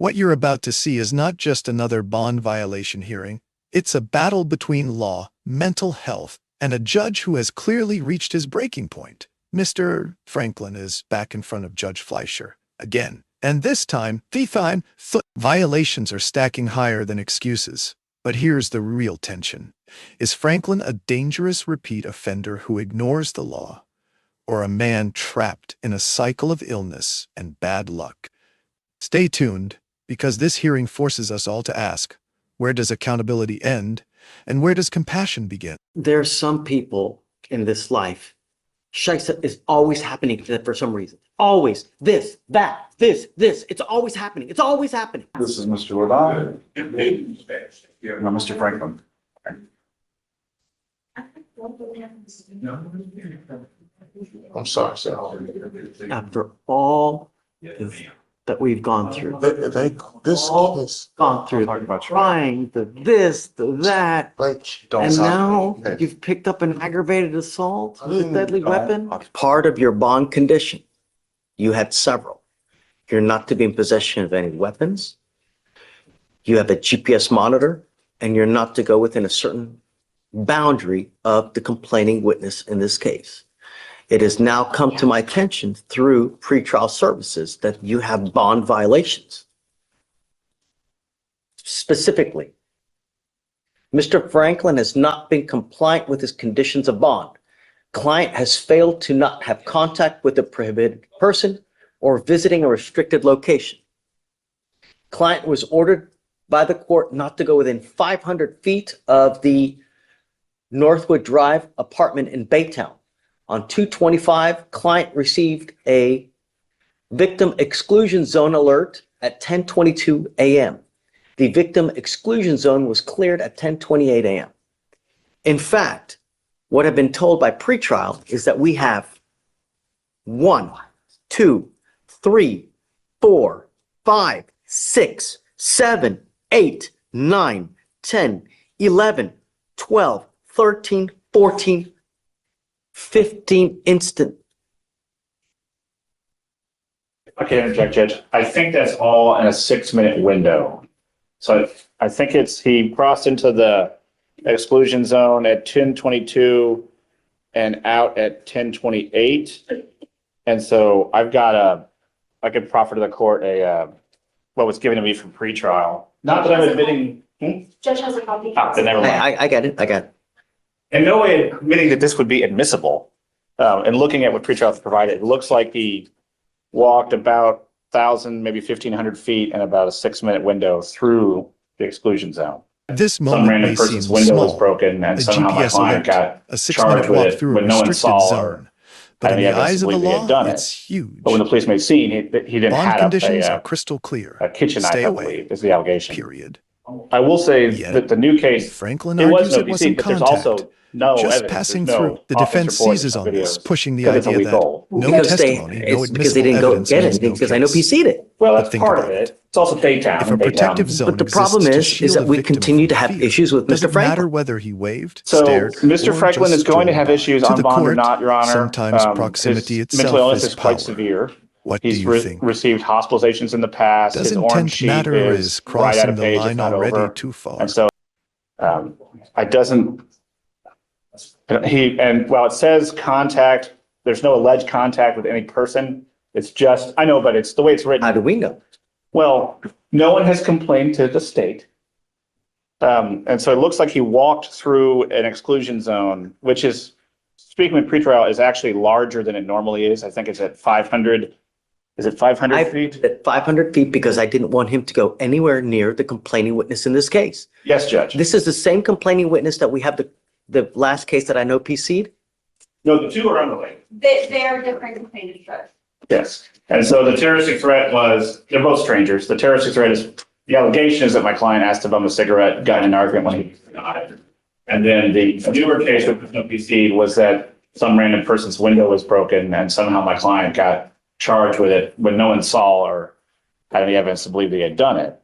What you're about to see is not just another bond violation hearing. It's a battle between law, mental health, and a judge who has clearly reached his breaking point. Mr. Franklin is back in front of Judge Fleischer again. And this time, violations are stacking higher than excuses. But here's the real tension. Is Franklin a dangerous repeat offender who ignores the law, or a man trapped in a cycle of illness and bad luck? Stay tuned, because this hearing forces us all to ask, where does accountability end, and where does compassion begin? There are some people in this life, Shaisa is always happening to them for some reason. Always. This, that, this. It's always happening. It's always happening. This is Mr. Ladon. No, Mr. Franklin. I'm sorry, sir. After all that we've gone through, gone through trying the this, the that, and now you've picked up an aggravated assault with a deadly weapon. Part of your bond condition, you had several. You're not to be in possession of any weapons. You have a GPS monitor, and you're not to go within a certain boundary of the complaining witness in this case. It has now come to my attention through pretrial services that you have bond violations. Specifically, Mr. Franklin has not been compliant with his conditions of bond. Client has failed to not have contact with a prohibited person or visiting a restricted location. Client was ordered by the court not to go within 500 feet of the Northwood Drive apartment in Baytown. On 2/25, client received a victim exclusion zone alert at 10:22 a.m. The victim exclusion zone was cleared at 10:28 a.m. In fact, what I've been told by pretrial is that we have 1, 2, 3, 4, 5, 6, 7, 8, 9, 10, 11, 12, 13, 14, 15 instant. If I can interject, Judge, I think that's all in a 6-minute window. So I think he crossed into the exclusion zone at 10:22 and out at 10:28. And so I could proffer to the court what was given to me from pretrial. Not that I'm admitting. Judge has a copy. Then never mind. I get it. In no way admitting that this would be admissible. And looking at what pretrial provided, it looks like he walked about 1,000, maybe 1,500 feet in about a 6-minute window through the exclusion zone. This Some moment random may person's seem window was small. broken, and The somehow my GPS client alert, got a 6-minute charged walk with it through a when no one restricted saw or zone. But had in any the eyes evidence of to the believe he law, had done it. it's huge. But when the police made scene, he didn't Bond have conditions are a crystal clear. kitchen knife, Stay I away. believe, is the allegation. Period. I will say Yet, that the new case, Franklin it was argues no it PC, wasn't but there's contact. also no Just evidence. passing There's no through, the office defense report, seizes there's on no this, videos, pushing the because it's a idea week that old. no Because testimony, no it's because they admissible didn't go evidence get means anything no because I know case. PC'd it. Well, But that's think part about of it. It's also Baytown. If a Baytown. protective zone But the problem exists to is shield that a we victim continue from to have fear, issues with does Mr. it matter Franklin. whether he waved, So stared, Mr. or Franklin just is going to drove have by? issues To on the bond or court, not, Your Honor. sometimes proximity His itself mental illness is is quite power. severe. What do He's you think? received hospitalizations in the past. Does His orange intent sheet matter, or is is right at crossing a the page, if line not already over. too far? And so while it says contact, there's no alleged contact with any person. It's just, I know, but it's the way it's written. How do we know? Well, no one has complained to the state. And so it looks like he walked through an exclusion zone, which is, speaking with pretrial, is actually larger than it normally is. I think it's at 500. Is it 500 feet? At 500 feet because I didn't want him to go anywhere near the complaining witness in this case. Yes, Judge. This is the same complaining witness that we have the last case that I know PC'd. No, the two are unrelated. They are different complainants, Judge. Yes. And so the terroristic threat was, they're both strangers. The terroristic threat is, the allegation is that my client asked to bum a cigarette, got in an argument when he died. And then the newer case with no PC was that some random person's window was broken and somehow my client got charged with it when no one saw or had any evidence to believe that he had done it.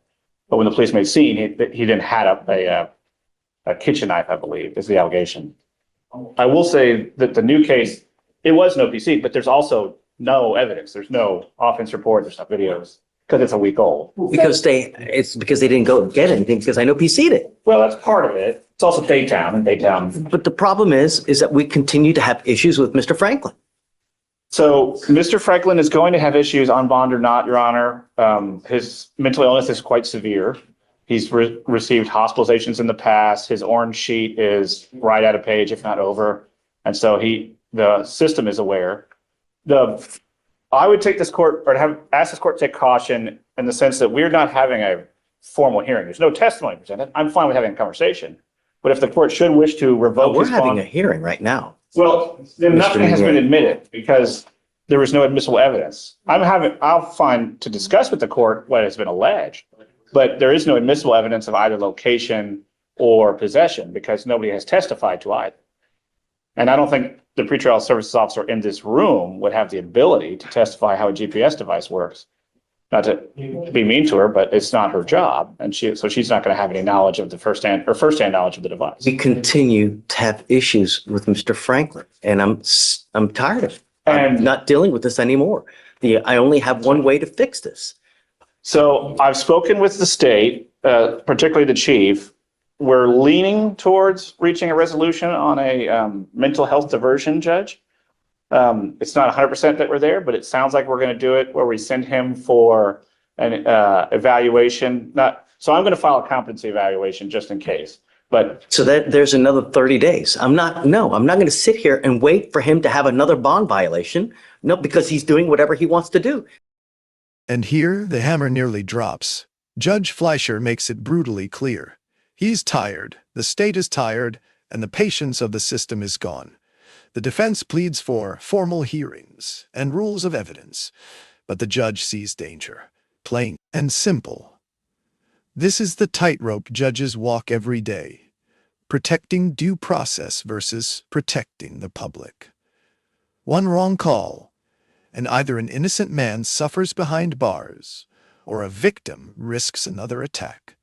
But when the police made scene, he didn't have a kitchen knife, I believe, is the allegation. I will say that the new case, it was no PC, but there's also no evidence. There's no offense report. There's no videos. because it's a week old. Because it's because they didn't go get anything, because I know PC'd it. Well, that's part of it. It's also Daytown, and Daytown. But the problem is that we continue to have issues with Mr. Franklin. So Mr. Franklin is going to have issues on bond or not, Your Honor. His mental illness is quite severe. He's received hospitalizations in the past. His orange sheet is right at a page, if not over. And so the system is aware. I would take this court or ask this court to take caution in the sense that we're not having a formal hearing. There's no testimony presented. I'm fine with having a conversation. But if the court should wish to revoke We're his bond. having a hearing right now. Well, then nothing has been admitted because there was no admissible evidence. I'll find to discuss with the court what has been alleged, but there is no admissible evidence of either location or possession because nobody has testified to either. And I don't think the pretrial services officer in this room would have the ability to testify how a GPS device works. Not to be mean to her, but it's not her job. And so she's not going to have any knowledge of the firsthand knowledge of the device. We continue to have issues with Mr. Franklin, and I'm tired of it. I'm not dealing with this anymore. I only have one way to fix this. So I've spoken with the state, particularly the chief. We're leaning towards reaching a resolution on a mental health diversion, Judge. It's not 100% that we're there, but it sounds like we're going to do it where we send him for an evaluation. So I'm going to file a competency evaluation just in case. But so that there's another 30 days. I'm not going to sit here and wait for him to have another bond violation. No, because he's doing whatever he wants to do. And here the hammer nearly drops. Judge Fleischer makes it brutally clear. He's tired, the state is tired, and the patience of the system is gone. The defense pleads for formal hearings and rules of evidence, but the judge sees danger, plain and simple. This is the tightrope judges walk every day, protecting due process versus protecting the public. One wrong call, and either an innocent man suffers behind bars, or a victim risks another attack.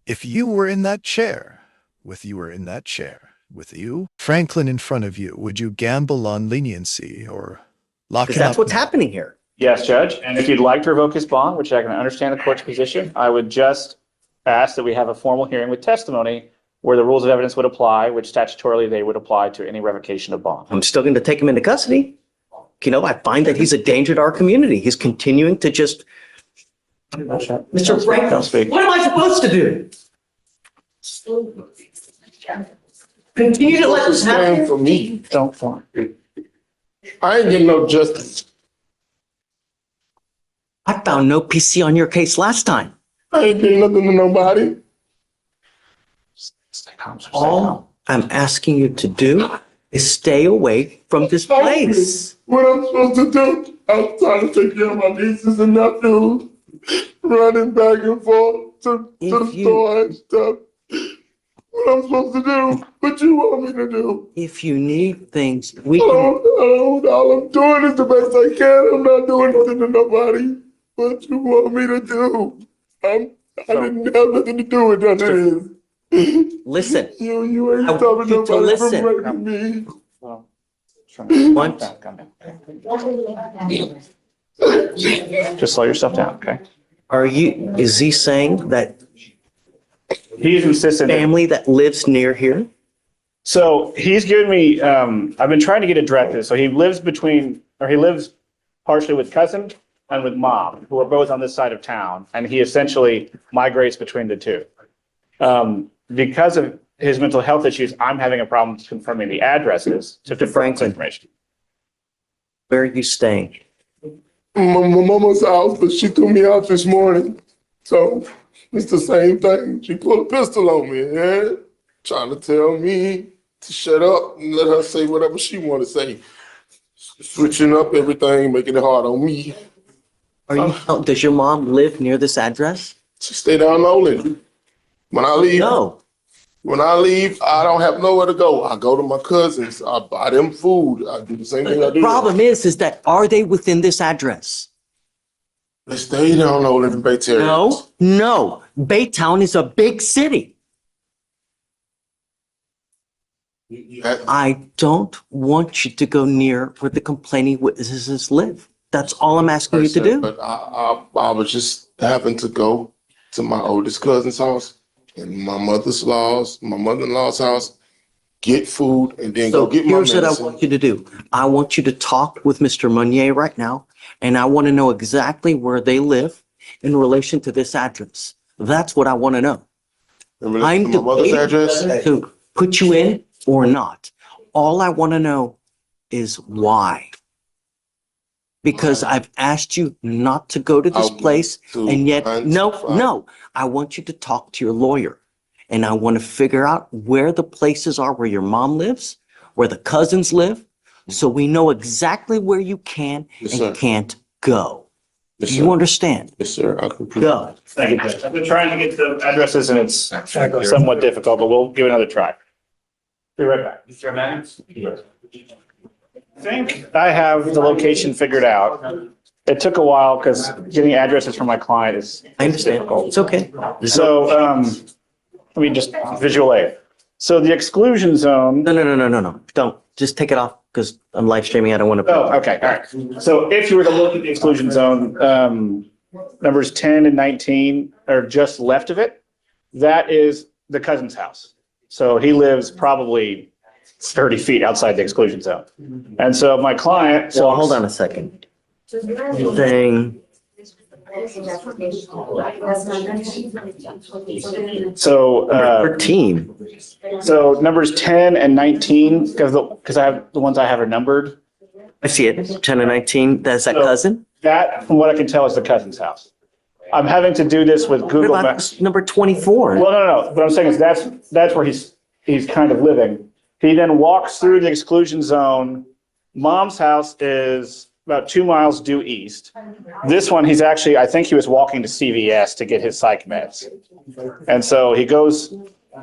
If you were in that chair, with you, Franklin in front of you, would you gamble on leniency or lock him up? That's what's happening here. yes, Judge. And if you'd like to revoke his bond, which I can understand the court's position, I would just ask that we have a formal hearing with testimony where the rules of evidence would apply, which statutorily they would apply to any revocation of bond. I'm still going to take him into custody. I find that he's a danger to our community. He's continuing to just. Mr. Franklin, what am I supposed to do? Continue to let this Stand happen? for me. Don't form. I ain't getting no justice. I found no PC on your case last time. I ain't getting nothing to nobody. All I'm asking you to do is stay away from this place. What I'm supposed to do? I'm trying to take care of my nieces and nephews, running back and forth to the store and stuff. What I'm supposed to do? What you want me to do? If you need things, we can. All I'm doing is the best I can. I'm not doing nothing to nobody. What you want me to do? I didn't have nothing to do with none of this. Listen. You ain't I stopping want you to nobody listen. from raping me. Just slow yourself down, okay? Is he saying that He's insistent. family that lives near here? So he's given me, I've been trying to get it directed. So he lives partially with cousin and with mom, who are both on this side of town. And he essentially migrates between the two. Because of his mental health issues, I'm having a problem confirming the addresses to confirm this information. Where are you staying? My mama's house, but she threw me out this morning. So it's the same thing. She pulled a pistol on me, trying to tell me to shut up and let her say whatever she want to say. Switching up everything, making it hard on me. Does your mom live near this address? She stay down Nolan. When I leave, No. When I leave, I don't have nowhere to go. I go to my cousins. I buy them food. I do the same thing I do. The problem is that are they within this address? They stay down Nolan in Baytown. No. Baytown is a big city. I don't want you to go near where the complaining witnesses live. That's all I'm asking you to do. But I was just having to go to my oldest cousin's house and my mother-in-law's house, get food, and then So go get my here's what I medicine. want you to do. I want you to talk with Mr. Meunier right now, and I want to know exactly where they live in relation to this address. That's what I want to know. In relation to my mother's address? To put you in or not. All I want to know is why. Because I've asked you not to go to this place, and yet, no, I want you to talk to your lawyer. And I want to figure out where the places are where your mom lives, where the cousins live, so we know exactly where you can and can't go. Do you understand? Yes, sir. I can Go. Thank you, Judge. I've been trying to get the addresses and it's somewhat difficult, but we'll give it another try. Be right back. Mr. Magnus? I think I have the location figured out. It took a while because getting addresses from my client is I understand. difficult. It's okay. So, let me just visual aid. So the exclusion zone. No. Don't. Just take it off because I'm live streaming. I don't want to. Oh, okay, all right. So if you were to look at the exclusion zone, numbers 10 and 19 are just left of it. That is the cousin's house. So he lives probably 30 feet outside the exclusion zone. And so my client. So hold on a second. You're saying, So, for team. so numbers 10 and 19, because I have the ones I have are numbered. I see it. 10 and 19. That's that So- cousin. That, from what I can tell, is the cousin's house. I'm having to do this with What Google about Maps. number 24? Well, no. What I'm saying is that's where he's kind of living. He then walks through the exclusion zone. Mom's house is about 2 miles due east. This one, he's actually, I think he was walking to CVS to get his psych meds. And so he goes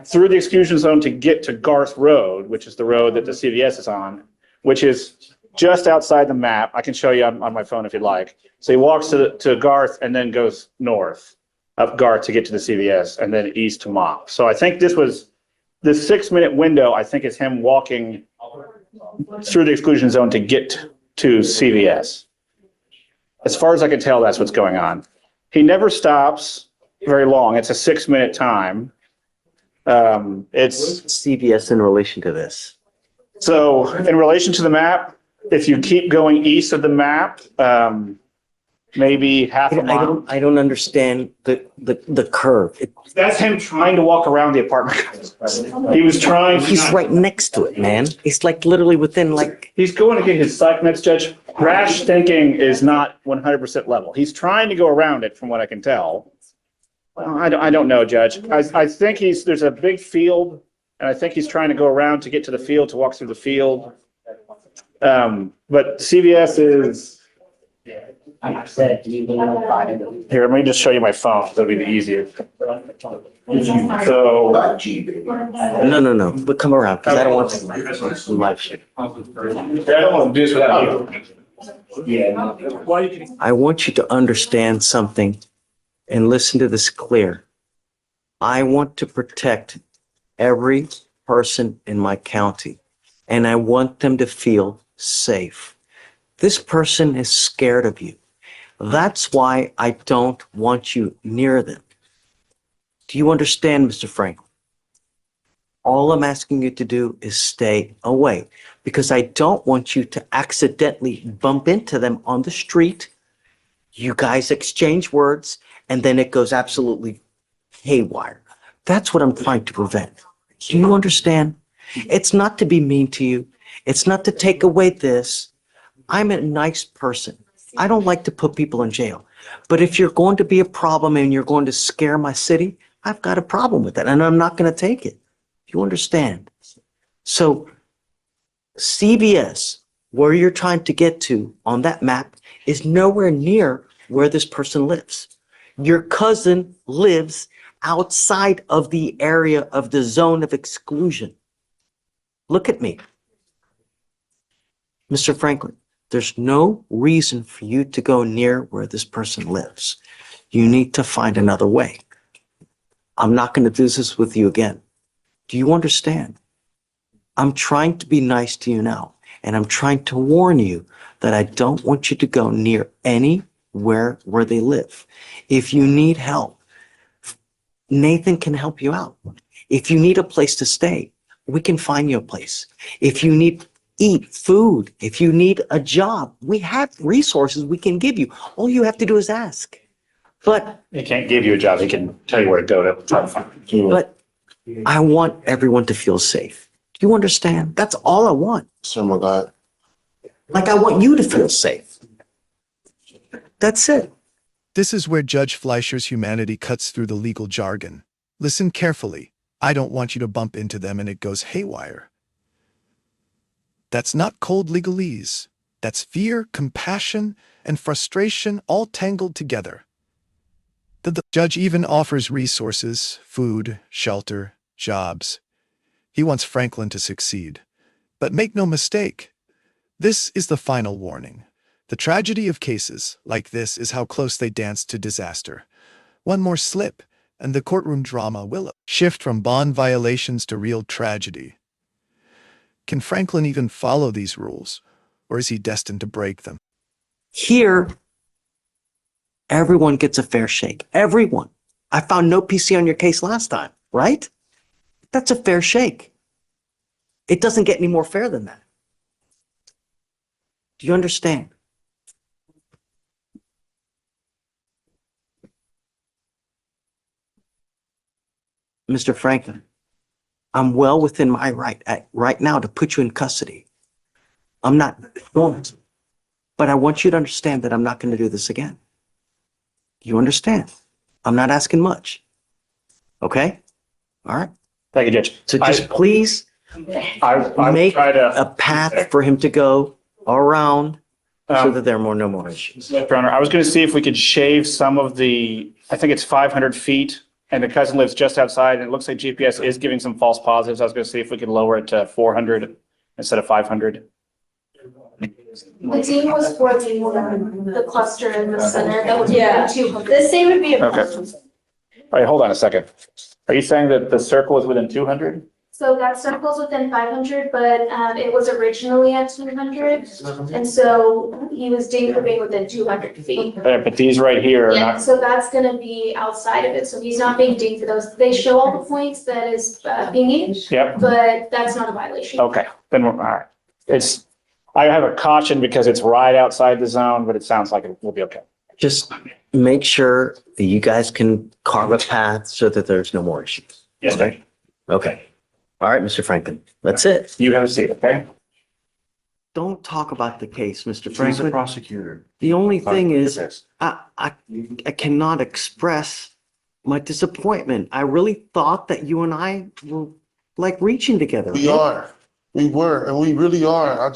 through the exclusion zone to get to Garth Road, which is the road that the CVS is on, which is just outside the map. I can show you on my phone if you'd like. So he walks to Garth and then goes north up Garth to get to the CVS and then east to Mop. So I think this 6-minute window, I think is him walking through the exclusion zone to get to CVS. As far as I can tell, that's what's going on. He never stops very long. It's a 6-minute time. It's CVS in relation to this. so in relation to the map, if you keep going east of the map, maybe half a mile. I don't understand the curve. That's him trying to walk around the apartment. He was trying. He's right next to it, man. It's like literally within like. He's going to get his psych meds, Judge. Rash thinking is not 100% level. He's trying to go around it from what I can tell. Well, I don't know, Judge. I think there's a big field and I think he's trying to go around to get to the field, to walk through the field. But CVS is. Here, let me just show you my phone. That'll be the easiest. So. No. But come around because I don't want to live stream. I don't want to do this without you. I want you to understand something and listen to this clear. I want to protect every person in my county, and I want them to feel safe. This person is scared of you. That's why I don't want you near them. Do you understand, Mr. Franklin? All I'm asking you to do is stay away because I don't want you to accidentally bump into them on the street. You guys exchange words and then it goes absolutely haywire. That's what I'm trying to prevent. Do you understand? It's not to be mean to you. It's not to take away this. I'm a nice person. I don't like to put people in jail. But if you're going to be a problem and you're going to scare my city, I've got a problem with that and I'm not going to take it. You understand? So CVS, where you're trying to get to on that map, is nowhere near where this person lives. Your cousin lives outside of the area of the zone of exclusion. Look at me. Mr. Franklin, there's no reason for you to go near where this person lives. You need to find another way. I'm not going to do this with you again. Do you understand? I'm trying to be nice to you now, And I'm trying to warn you that I don't want you to go near anywhere where they live. If you need help, Nathan can help you out. If you need a place to stay, we can find you a place. If you need eat food, if you need a job, we have resources we can give you. All you have to do is ask. But He can't give you a job. He can tell you where to go to try to find you. but I want everyone to feel safe. Do you understand? That's all I want. Oh my God. Like I want you to feel safe. That's it. This is where Judge Fleischer's humanity cuts through the legal jargon. Listen carefully. I don't want you to bump into them and it goes haywire. That's not cold legalese. That's fear, compassion, and frustration all tangled together. The judge even offers resources, food, shelter, jobs. He wants Franklin to succeed. But make no mistake, this is the final warning. The tragedy of cases like this is how close they dance to disaster. One more slip, and the courtroom drama will shift from bond violations to real tragedy. Can Franklin even follow these rules, or is he destined to break them? Here, everyone gets a fair shake. Everyone. I found no PC on your case last time, right? That's a fair shake. It doesn't get any more fair than that. Do you understand? Mr. Franklin, I'm well within my right now to put you in custody. I'm not going to, but I want you to understand that I'm not going to do this again. You understand? I'm not asking much. Okay? All right. Thank you, Judge. So just please I make try to. a path for him to go around so Um, that there are no more issues. Your Honor, I was going to see if we could shave some of the, I think it's 500 feet, and the cousin lives just outside, and it looks like GPS is giving some false positives. I was going to see if we could lower it to 400 instead of 500. The dean was for the cluster in the center, that would be 200. The same would be a. Okay. All right, hold on a second. Are you saying that the circle is within 200? So that circle's within 500, but it was originally at 200. And so he was deemed to be within 200 feet. But these right here are Yeah, not, so that's gonna be outside of it. So he's not being deemed for those. They show all the points that is being used, yep, but that's not a violation. okay, then, all right. It's, I have a caution because it's right outside the zone, but it sounds like it will be okay. Just make sure that you guys can carve a path so that there's no more issues. Yes, sir. Okay. All right, Mr. Franklin, that's it. You have a seat, okay? Don't talk about the case, Mr. He's the Franklin. prosecutor. The only thing is, I cannot express my disappointment. I really thought that you and I were like reaching together. We are. We were, and we really are.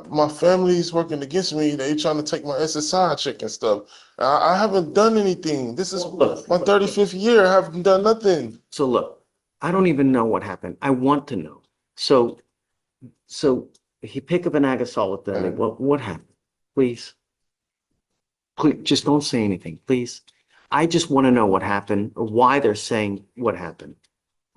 My family's working against me. They trying to take my SSI check and stuff. I haven't done anything. This is my 35th year. I haven't done nothing. So look, I don't even know what happened. I want to know. So he picked up an Agasolid then. What happened? Please, just don't say anything, please. I just want to know what happened, or why they're saying what happened.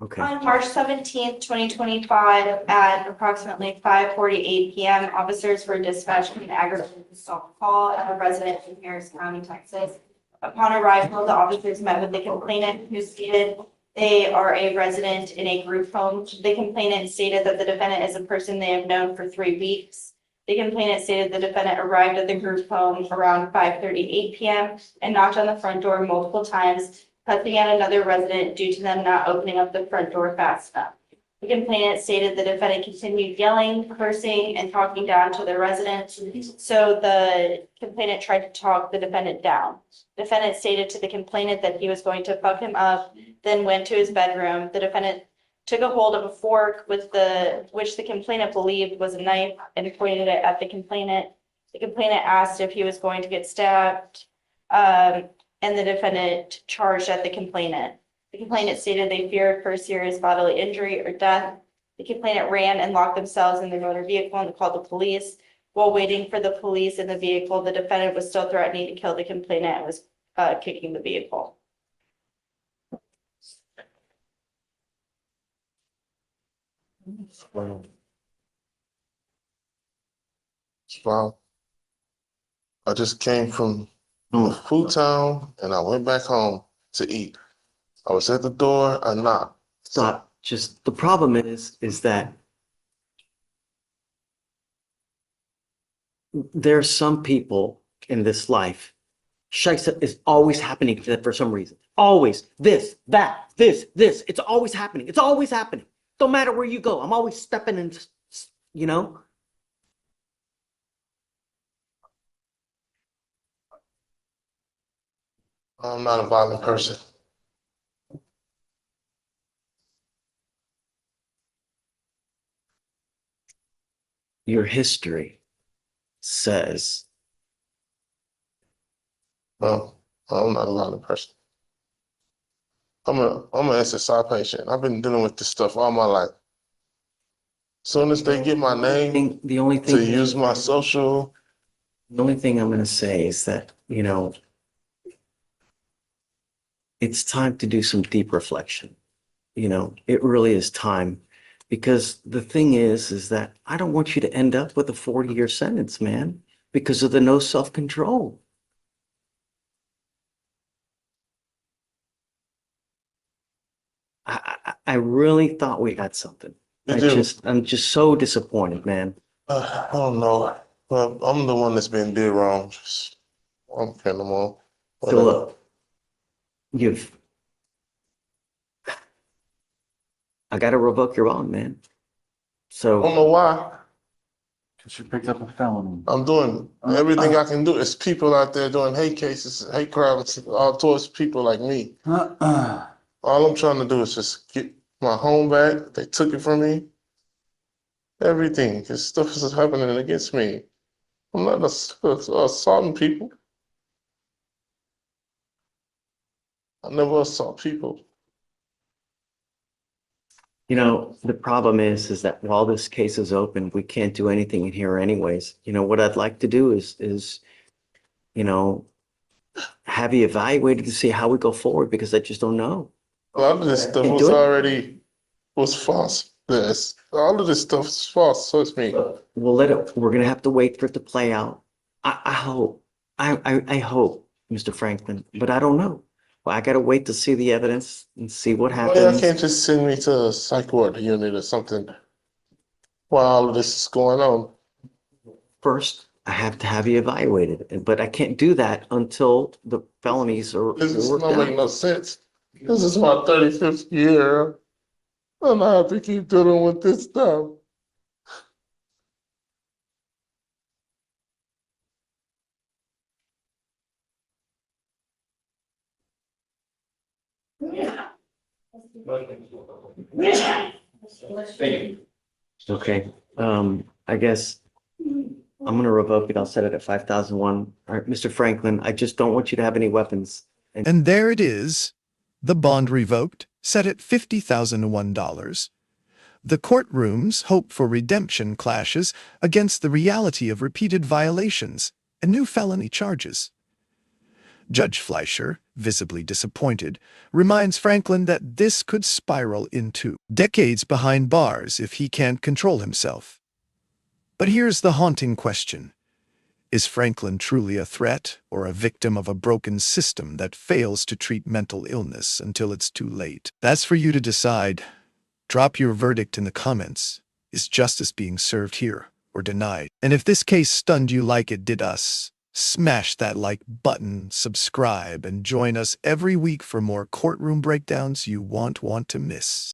Okay. On March 17th, 2025, at approximately 5:48 p.m., officers were dispatched from an aggravated assault call at a residence in Harris County, Texas. Upon arrival, the officers met with the complainant, who stated they are a resident in a group home. The complainant stated that the defendant is a person they have known for 3 weeks. The complainant stated the defendant arrived at the group home around 5:38 p.m. and knocked on the front door multiple times, cussing at another resident due to them not opening up the front door fast enough. The complainant stated the defendant continued yelling, cursing, and talking down to the resident. So the complainant tried to talk the defendant down. The defendant stated to the complainant that he was going to fuck him up, then went to his bedroom. The defendant took a hold of a fork which the complainant believed was a knife and pointed it at the complainant. The complainant asked if he was going to get stabbed, and the defendant charged at the complainant. The complainant stated they feared for serious bodily injury or death. The complainant ran and locked themselves in their motor vehicle and called the police. While waiting for the police in the vehicle, the defendant was still threatening to kill the complainant and was kicking the vehicle. Well, I just came from Food Town and I went back home to eat. I was at the door, I knocked. Stop. Just the problem is that there's some people in this life. Shaisa is always happening to them for some reason. Always. This, that, this. It's always happening. It's always happening. Don't matter where you go. I'm always stepping in, you know? I'm not a violent person. Your history says, No, I'm not a violent person. I'm an SSI patient. I've been dealing with this stuff all my life. Soon as they get my name the only to thing, use my social, the only thing I'm going to say is that, you know, it's time to do some deep reflection. You know, it really is time. Because the thing is that I don't want you to end up with a 40-year sentence, man, because of the no self-control. I really thought we had something. I'm just so disappointed, man. I don't know. Well, I'm the one that's been did wrong. Just, I don't care no more. Philip, I got to revoke your bond, man. I don't So know why. Because you picked up a felony. I'm doing everything I can do. It's people out there doing hate cases, hate crimes, all towards people like me. All I'm trying to do is just get my home back. They took it from me. Everything. Because stuff is happening against me. I'm not assaulting people. I never assault people. you know, the problem is that while this case is open, we can't do anything in here anyways. You know, what I'd like to do is, you know, have you evaluated to see how we go forward because I just don't know. A lot of this stuff Can't was do it. already false. This all of this stuff is false. So it's me. We're gonna have to wait for it to play out. I hope. I hope, Mr. Franklin, but I don't know. Well, I gotta wait to see the evidence and see what Why y'all happens. can't just send me to a psych ward unit or something while all of this is going on? First, I have to have you evaluated, but I can't do that until the felonies are This is worked not making out. no sense. This is my 35th year, and I have to keep dealing with this stuff. Okay, I guess I'm gonna revoke it. I'll set it at 5,001. All right, Mr. Franklin, I just don't want you to have any weapons. And there it is. The bond revoked, set at $50,001. The courtroom's hope for redemption clashes against the reality of repeated violations and new felony charges. Judge Fleischer, visibly disappointed, reminds Franklin that this could spiral into decades behind bars if he can't control himself. But here's the haunting question. Is Franklin truly a threat or a victim of a broken system that fails to treat mental illness until it's too late? That's for you to decide. Drop your verdict in the comments. Is justice being served here or denied? And if this case stunned you like it did us, smash that like button, subscribe, and join us every week for more courtroom breakdowns you won't want to miss.